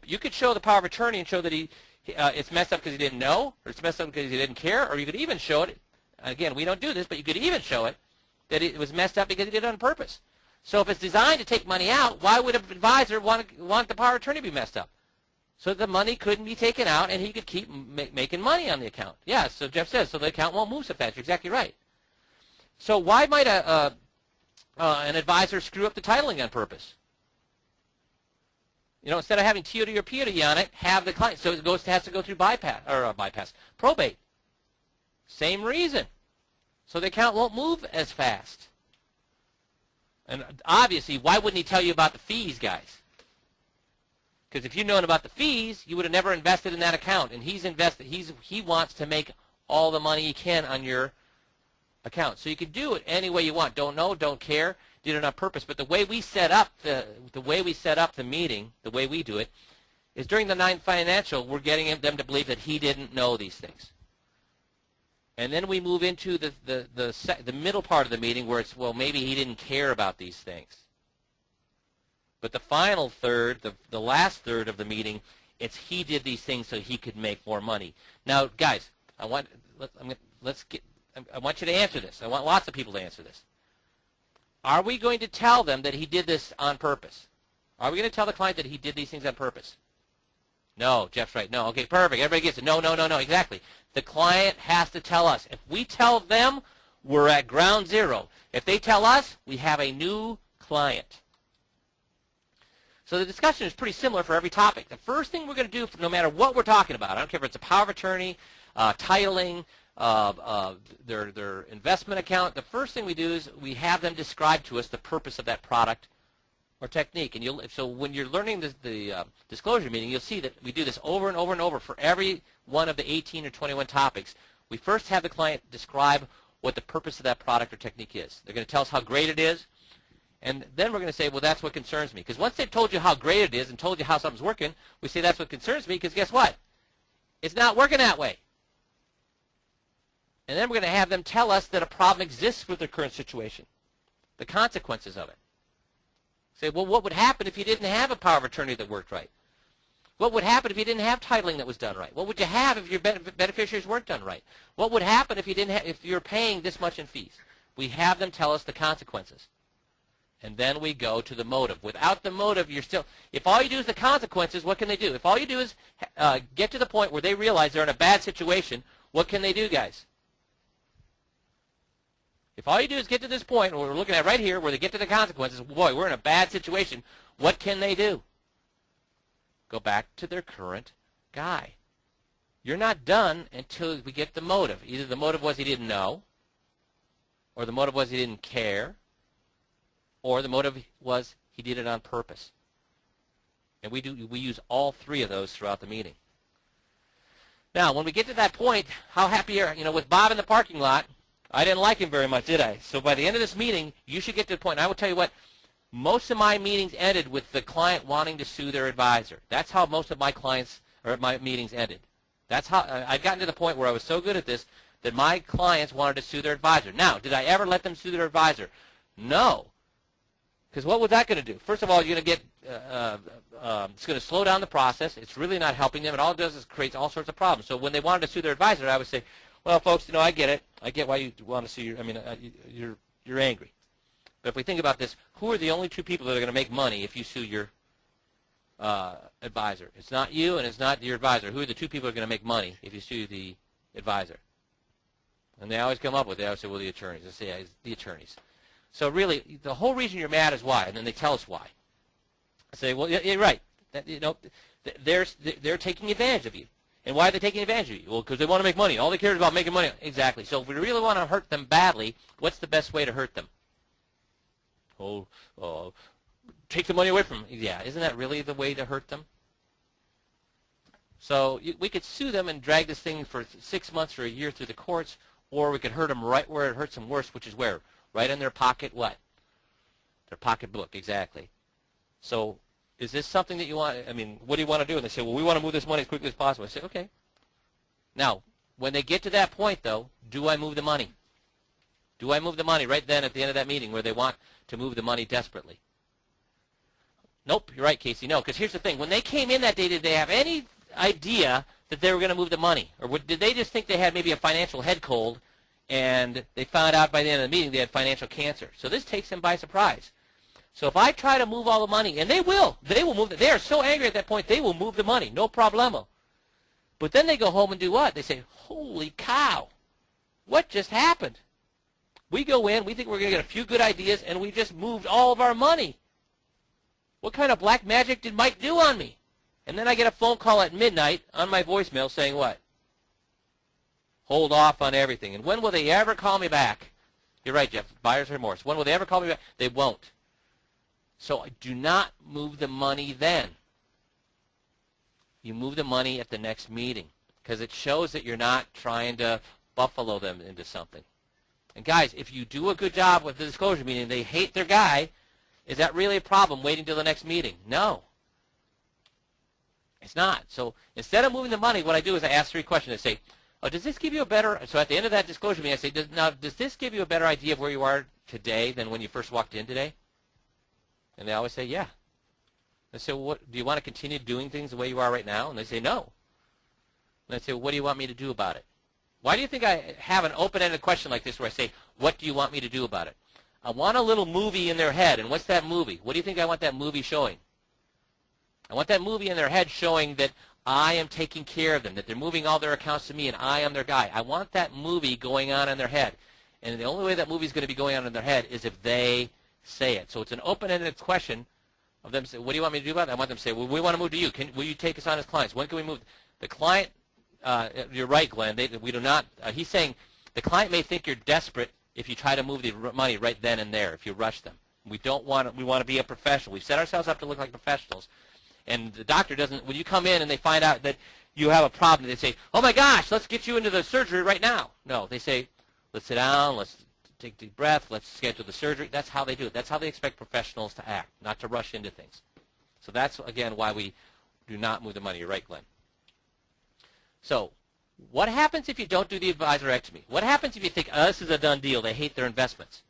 You could show the power of attorney and show that it's messed up because he didn't know, or it's messed up because he didn't care, or you could even show it, again, we don't do this, but you could even show it that it was messed up because he did it on purpose. So if it's designed to take money out, why would an advisor want the power of attorney to be messed up? So the money couldn't be taken out and he could keep making money on the account. Yeah, so Jeff says, so the account won't move so fast. You're exactly right. So why might an advisor screw up the titling on purpose? Instead of having TOD or POD on it, have the client. So it has to go through probate. Same reason. So the account won't move as fast. And obviously, why wouldn't he tell you about the fees, guys? Because if you'd known about the fees, you would have never invested in that account. And he's invested. He wants to make all the money he can on your account. So you can do it any way you want. Don't know, don't care. Did it on purpose. But the way we set up the meeting, the way we do it, is during the 9 financial, we're getting them to believe that he didn't know these things. And then we move into the middle part of the meeting where it's, well, maybe he didn't care about these things. But the final third, the last third of the meeting, it's he did these things so he could make more money. Now, guys, I want you to answer this. I want lots of people to answer this. Are we going to tell them that he did this on purpose? Are we going to tell the client that he did these things on purpose? No, Jeff's right. No, okay, perfect. Everybody gets it. No, exactly. The client has to tell us. If we tell them, we're at ground zero. If they tell us, we have a new client. So the discussion is pretty similar for every topic. The first thing we're going to do, no matter what we're talking about, I don't care if it's a power of attorney, titling, their investment account, the first thing we do is we have them describe to us the purpose of that product or technique. And so when you're learning the disclosure meeting, you'll see that we do this over and over and over for every one of the 18 or 21 topics. We first have the client describe what the purpose of that product or technique is. They're going to tell us how great it is, And then we're going to say, well, that's what concerns me. Because once they've told you how great it is and told you how something's working, we say that's what concerns me because guess what? It's not working that way. And then we're going to have them tell us that a problem exists with their current situation, the consequences of it. Say, well, what would happen if you didn't have a power of attorney that worked right? What would happen if you didn't have titling that was done right? What would you have if your beneficiaries weren't done right? What would happen if you didn't if you're paying this much in fees? We have them tell us the consequences. And then we go to the motive. Without the motive, you're still, if all you do is the consequences, what can they do? If all you do is get to the point where they realize they're in a bad situation, what can they do, guys? If all you do is get to this point, what we're looking at right here, where they get to the consequences, boy, we're in a bad situation, what can they do? Go back to their current guy. You're not done until we get the motive. Either the motive was he didn't know, or the motive was he didn't care, or the motive was he did it on purpose. And we use all three of those throughout the meeting. Now, when we get to that point, how happy are you? With Bob in the parking lot, I didn't like him very much, did I? So by the end of this meeting, you should get to the point. And I will tell you what, most of my meetings ended with the client wanting to sue their advisor. That's how most of my my meetings ended. That's how I'd gotten to the point where I was so good at this that my clients wanted to sue their advisor. Now, did I ever let them sue their advisor? No. Because what was that going to do? First of all, you're going to get it's going to slow down the process. It's really not helping them. And all it does is creates all sorts of problems. So when they wanted to sue their advisor, I would say, well, folks, I get it. I get why you want to sue you're angry. But if we think about this, who are the only two people that are going to make money if you sue your advisor? It's not you and it's not your advisor. Who are the two people that are going to make money if you sue the advisor? And they always come up with it. They always say, well, the attorneys. They say, yeah, it's the attorneys. So really, the whole reason you're mad is why, and then they tell us why. I say, well, yeah, you're right. They're taking advantage of you. And why are they taking advantage of you? Well, because they want to make money. All they care is about making money. Exactly. So if we really want to hurt them badly, what's the best way to hurt them? Take the money away from them. Yeah, isn't that really the way to hurt them? So we could sue them and drag this thing for 6 months or a year through the courts, or we could hurt them right where it hurts them worse, which is where? Right in their pocket what? Their pocketbook, exactly. So is this something that you want? I mean, what do you want to do? And they say, well, we want to move this money as quickly as possible. I say, okay. Now, when they get to that point, though, do I move the money? Do I move the money right then at the end of that meeting where they want to move the money desperately? Nope, you're right, Casey. No, because here's the thing. When they came in that day, did they have any idea that they were going to move the money? Or did they just think they had maybe a financial head cold and they found out by the end of the meeting they had financial cancer? So this takes them by surprise. So if I try to move all the money, and they will move it. They are so angry at that point, they will move the money, no problemo. But then they go home and do what? They say, holy cow, what just happened? We go in, we think we're going to get a few good ideas, and we just moved all of our money. What kind of black magic did Mike do on me? And then I get a phone call at midnight on my voicemail saying what? Hold off on everything. And when will they ever call me back? You're right, Jeff, buyer's remorse. When will they ever call me back? They won't. So do not move the money then. You move the money at the next meeting because it shows that you're not trying to buffalo them into something. And guys, if you do a good job with the disclosure meeting, they hate their guy, is that really a problem waiting till the next meeting? No. It's not. So instead of moving the money, what I do is I ask 3 questions. I say, oh, does this give you a better, so at the end of that disclosure meeting, I say, does this give you a better idea of where you are today than when you first walked in today? And they always say, yeah. I say, well, what, do you want to continue doing things the way you are right now? And they say, no. And I say, well, what do you want me to do about it? Why do you think I have an open-ended question like this where I say, what do you want me to do about it? I want a little movie in their head. And what's that movie? What do you think I want that movie showing? I want that movie in their head showing that I am taking care of them, that they're moving all their accounts to me and I am their guy. I want that movie going on in their head. And the only way that movie is going to be going on in their head is if they say it. So it's an open-ended question of them saying, what do you want me to do about it? I want them to say, well, we want to move to you. Will you take us on as clients? When can we move? The client, you're right, Glenn, we do not, he's saying the client may think you're desperate if you try to move the money right then and there, if you rush them. We want to be a professional. We've set ourselves up to look like professionals. And the doctor doesn't, when you come in and they find out that you have a problem, they say, oh my gosh, let's get you into the surgery right now. No, they say, let's sit down, let's take a deep breath, let's schedule the surgery. That's how they do it. That's how they expect professionals to act, not to rush into things. So that's, again, why we do not move the money. You're right, Glenn. So what happens if you don't do the advisorectomy? What happens if you think, oh, this is a done deal, they hate their investments?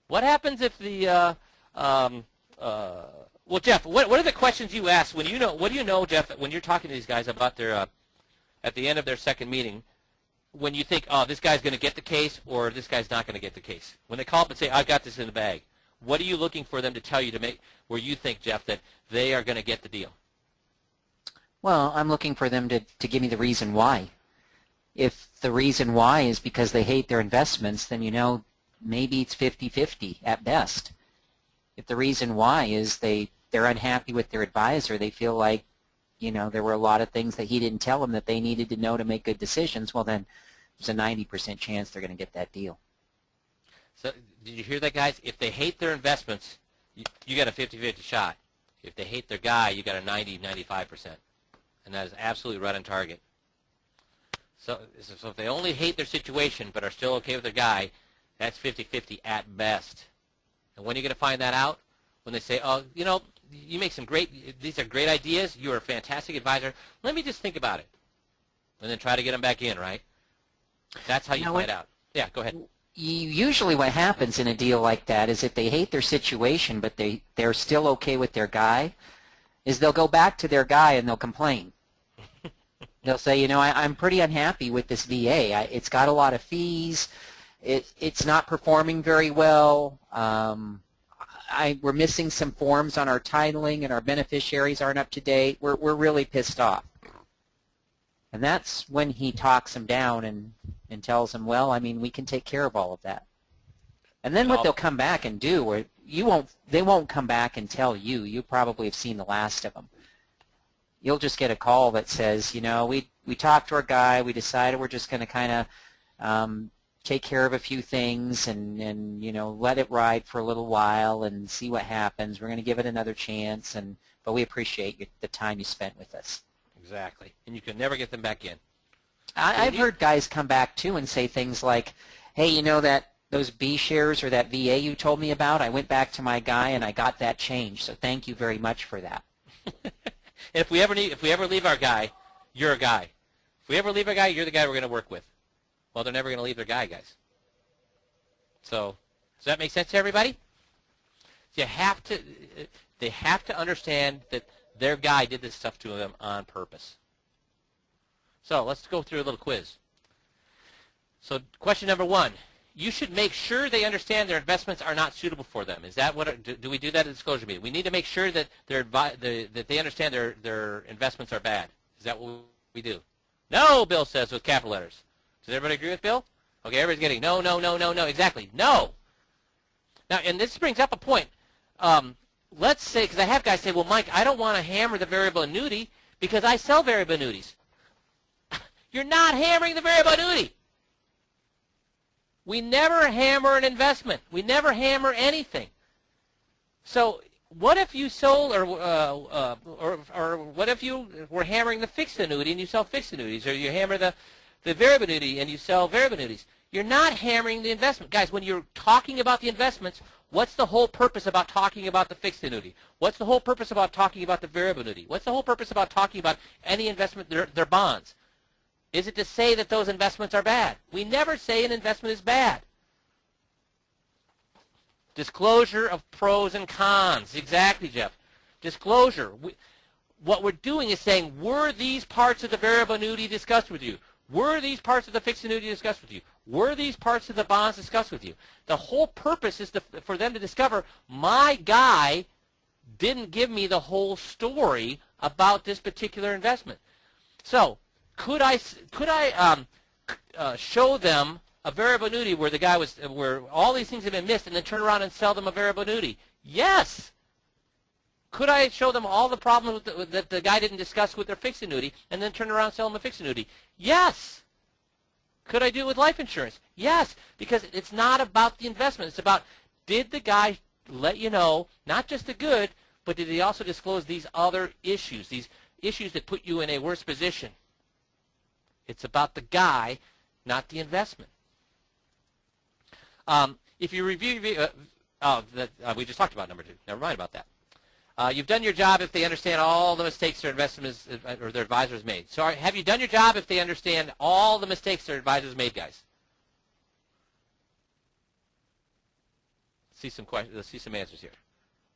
What happens if the, well, Jeff, what are the questions you ask when you know, what do you know, Jeff, when you're talking to these guys about their, at the end of their second meeting, when you think, oh, this guy's going to get the case or this guy's not going to get the case? When they call up and say, I've got this in the bag, what are you looking for them to tell you to make where you think, Jeff, that they are going to get the deal? Well, I'm looking for them to give me the reason why. If the reason why is because they hate their investments, then, you know, maybe it's 50-50 at best. If the reason why is they're unhappy with their advisor, they feel like, you know, there were a lot of things that he didn't tell them that they needed to know to make good decisions, well, then there's a 90% chance they're going to get that deal. So did you hear that, guys? If they hate their investments, you got a 50-50 shot. If they hate their guy, you got a 90-95%. And that is absolutely right on target. So if they only hate their situation but are still okay with their guy, that's 50-50 at best. And when are you going to find that out? When they say, oh, you know, you make some great, these are great ideas, you're a fantastic advisor, let me just think about it. And then try to get them back in, right? That's how you find out. Yeah, go ahead. Usually what happens in a deal like that is if they hate their situation but they're still okay with their guy, is they'll go back to their guy and they'll complain. They'll say, you know, I'm pretty unhappy with this VA. It's got a lot of fees. It's not performing very well. We're missing some forms on our titling and our beneficiaries aren't up to date. We're really pissed off. And that's when he talks them down and tells them, well, I mean, we can take care of all of that. And then what they'll come back and do, or they won't come back and tell you. You probably have seen the last of them. You'll just get a call that says, you know, we talked to our guy, we decided we're just going to kind of take care of a few things and you know, let it ride for a little while and see what happens. We're going to give it another chance, but we appreciate the time you spent with us. Exactly. And you can never get them back in. I've heard guys come back, too, and say things like, hey, you know, those B shares or that VA you told me about, I went back to my guy and I got that changed, so thank you very much for that. If we ever leave our guy, you're a guy. If we ever leave our guy, you're the guy we're going to work with. Well, they're never going to leave their guy, guys. So, does that make sense to everybody? They have to understand that their guy did this stuff to them on purpose. So, let's go through a little quiz. So, question number 1. You should make sure they understand their investments are not suitable for them. Is that what? Do we do that at disclosure meeting? We need to make sure that that they understand their investments are bad. Is that what we do? No, Bill says with capital letters. Does everybody agree with Bill? Okay, everybody's getting no, no, no, no, no. Exactly, no. Now, and this brings up a point. Let's say, because I have guys say, well, Mike, I don't want to hammer the variable annuity because I sell variable annuities. You're not hammering the variable annuity. We never hammer an investment. We never hammer anything. So what if you sold, or what if you were hammering the fixed annuity and you sell fixed annuities, or you hammer the variable annuity and you sell variable annuities? You're not hammering the investment. Guys, when you're talking about the investments, what's the whole purpose about talking about the fixed annuity? What's the whole purpose about talking about the variable annuity? What's the whole purpose about talking about any investment, their bonds? Is it to say that those investments are bad? We never say an investment is bad. Disclosure of pros and cons. Exactly, Jeff. Disclosure. What we're doing is saying, were these parts of the variable annuity discussed with you? Were these parts of the fixed annuity discussed with you? Were these parts of the bonds discussed with you? The whole purpose is for them to discover, my guy didn't give me the whole story about this particular investment. So, could I show them a variable annuity where the guy was, where all these things have been missed, and then turn around and sell them a variable annuity? Yes. Could I show them all the problems that the guy didn't discuss with their fixed annuity, and then turn around and sell them a fixed annuity? Yes. Could I do it with life insurance? Yes, because it's not about the investment. It's about, did the guy let you know not just the good, but did he also disclose these other issues, these issues that put you in a worse position? It's about the guy, not the investment. If you review, we just talked about number 2. Never mind about that. You've done your job if they understand all the mistakes their investors or their advisors made. So have you done your job if they understand all the mistakes their advisors made, guys? Let's see some answers here.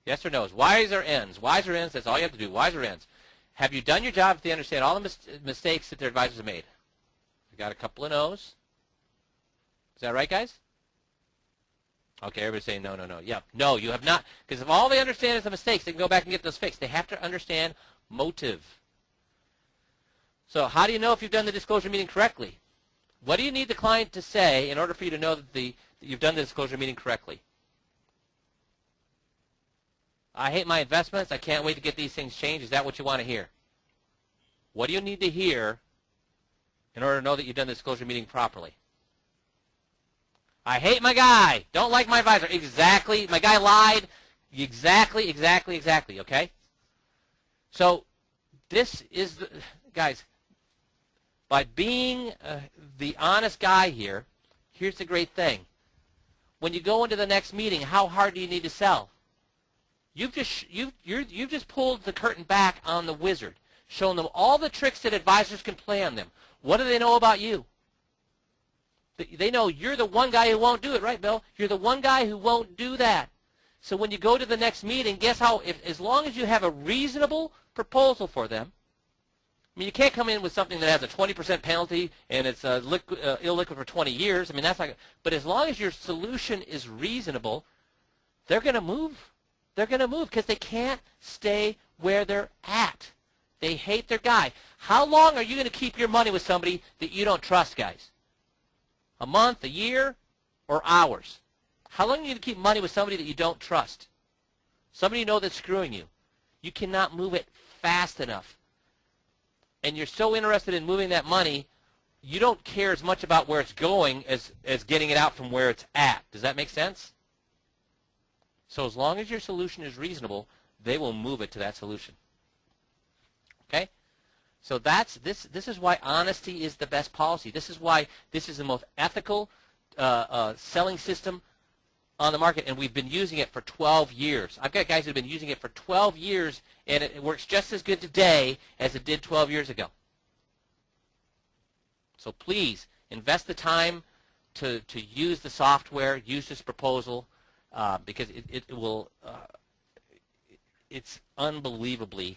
Yes or no's. Y's or N's? Y's or N's, that's all you have to do. Y's or N's. Have you done your job if they understand all the mistakes that their advisors have made? We got a couple of no's. Is that right, guys? Okay, everybody's saying no, no, no. Yeah, no, you have not. Because if all they understand is the mistakes, they can go back and get those fixed. They have to understand motive. So how do you know if you've done the disclosure meeting correctly? What do you need the client to say in order for you to know that you've done the disclosure meeting correctly? I hate my investments. I can't wait to get these things changed. Is that what you want to hear? What do you need to hear in order to know that you've done the disclosure meeting properly? I hate my guy. Don't like my advisor. Exactly. My guy lied. Exactly, exactly, exactly. Okay? So this is, guys, by being the honest guy here, here's the great thing. When you go into the next meeting, how hard do you need to sell? You've just pulled the curtain back on the wizard, shown them all the tricks that advisors can play on them. What do they know about you? They know you're the one guy who won't do it, right, Bill? You're the one guy who won't do that. So when you go to the next meeting, guess how? As long as you have a reasonable proposal for them, I mean, you can't come in with something that has a 20% penalty and it's illiquid for 20 years. I mean, that's not. But as long as your solution is reasonable, they're going to move. They're going to move because they can't stay where they're at. They hate their guy. How long are you going to keep your money with somebody that you don't trust, guys? A month, a year, or hours? How long are you going to keep money with somebody that you don't trust? Somebody you know that's screwing you. You cannot move it fast enough. And you're so interested in moving that money, you don't care as much about where it's going as getting it out from where it's at. Does that make sense? So as long as your solution is reasonable, they will move it to that solution. Okay? So this is why honesty is the best policy. This is why this is the most ethical selling system on the market, and we've been using it for 12 years. I've got guys who have been using it for 12 years, and it works just as good today as it did 12 years ago. So please, invest the time to use the software, use this proposal, because it's unbelievably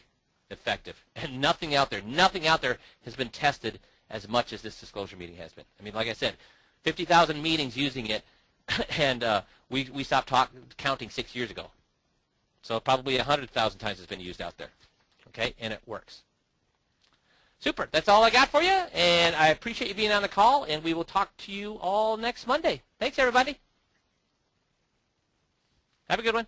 effective. And nothing out there has been tested as much as this disclosure meeting has been. I mean, like I said, 50,000 meetings using it, and we stopped counting 6 years ago. So probably 100,000 times it's been used out there. Okay, and it works. Super. That's all I got for you, and I appreciate you being on the call, and we will talk to you all next Monday. Thanks, everybody. Have a good one.